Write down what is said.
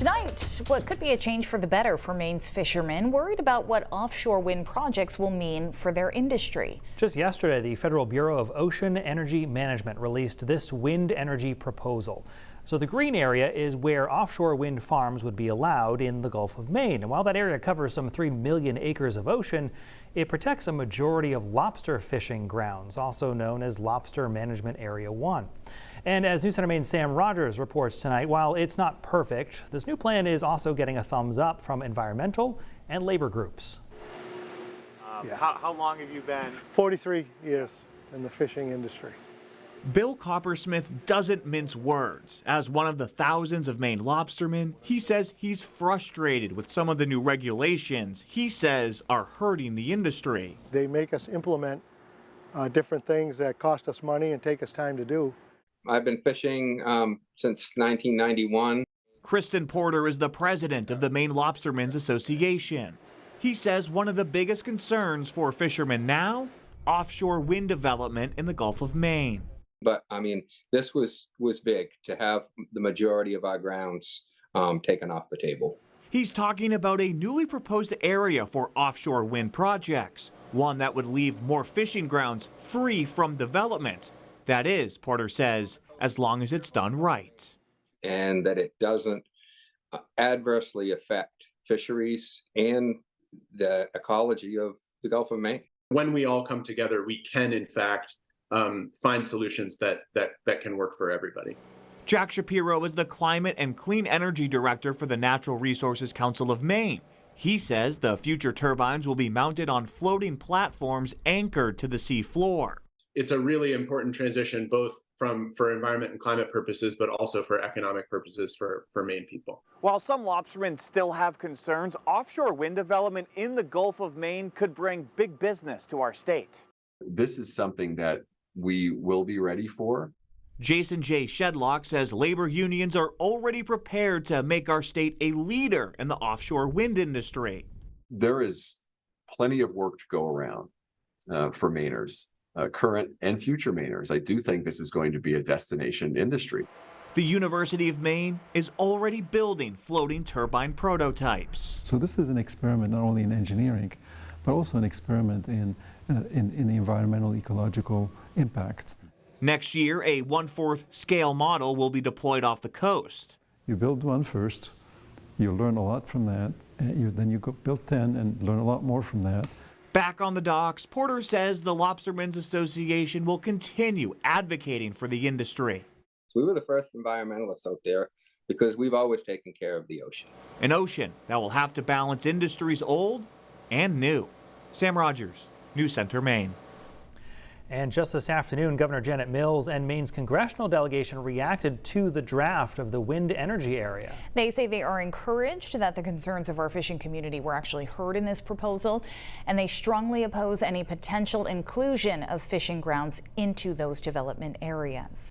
Tonight, what could be a change for the better for Maine's fishermen, worried about what offshore wind projects will mean for their industry. Just yesterday, the Federal Bureau of Ocean Energy Management released this wind energy proposal. So the green area is where offshore wind farms would be allowed in the Gulf of Maine. And while that area covers some 3 million acres of ocean, it protects a majority of lobster fishing grounds, also known as Lobster Management Area 1. And as News Center Maine's Sam Rogers reports tonight, while it's not perfect, this new plan is also getting a thumbs up from environmental and labor groups. How long have you been? 43 years in the fishing industry. Bill Coppersmith doesn't mince words. As one of the thousands of Maine lobstermen, he says he's frustrated with some of the new regulations he says are hurting the industry. They make us implement different things that cost us money and take us time to do. I've been fishing since 1991. Kristen Porter is the president of the Maine Lobstermen's Association. He says one of the biggest concerns for fishermen now, offshore wind development in the Gulf of Maine. But I mean, this was big to have the majority of our grounds taken off the table. He's talking about a newly proposed area for offshore wind projects, one that would leave more fishing grounds free from development. That is, Porter says, as long as it's done right. And that it doesn't adversely affect fisheries and the ecology of the Gulf of Maine. When we all come together, we can, in fact, find solutions that can work for everybody. Jack Shapiro is the Climate and Clean Energy Director for the Natural Resources Council of Maine. He says the future turbines will be mounted on floating platforms anchored to the sea floor. It's a really important transition, both for environment and climate purposes, but also for economic purposes for Maine people. While some lobstermen still have concerns, offshore wind development in the Gulf of Maine could bring big business to our state. This is something that we will be ready for. Jason J. Shedlock says labor unions are already prepared to make our state a leader in the offshore wind industry. There is plenty of work to go around for Mainers. Current and future Mainers. I do think this is going to be a destination industry. The University of Maine is already building floating turbine prototypes. So this is an experiment not only in engineering, but also an experiment in the environmental ecological impacts. Next year, a 1/4 scale model will be deployed off the coast. You build one first, you learn a lot from that, and then you go build 10 and learn a lot more from that. Back on the docks, Porter says the Lobstermen's Association will continue advocating for the industry. So we were the first environmentalists out there because we've always taken care of the ocean. An ocean that will have to balance industries old and new. Sam Rogers, News Center, Maine. And just this afternoon, Governor Janet Mills and Maine's congressional delegation reacted to the draft of the wind energy area. They say they are encouraged that the concerns of our fishing community were actually heard in this proposal, and they strongly oppose any potential inclusion of fishing grounds into those development areas.